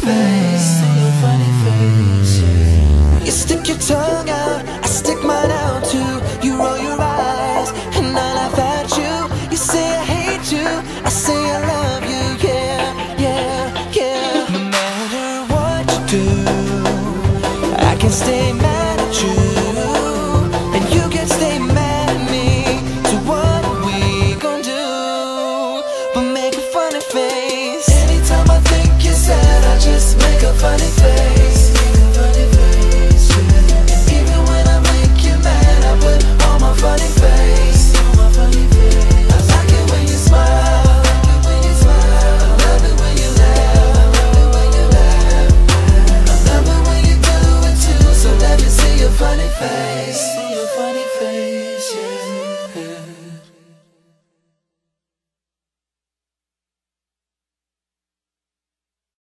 face. See your funny face, yeah. You stick your tongue out, I stick mine out too. You roll your eyes, and I laugh at you. You say I hate you, I say I love you, yeah, yeah, yeah. No matter what you do, I can stay mad at you, and you can stay mad at me. So what are we gonna do but make a funny face? Anytime I think you're sad, I just make a funny face. Funny face, yeah. And even when I make you mad, I put on my funny face. My funny face. I like it when you smile. I like it when you smile. I love it when you laugh. I love it when you laugh. I love it when you do it too. So let me see your funny face.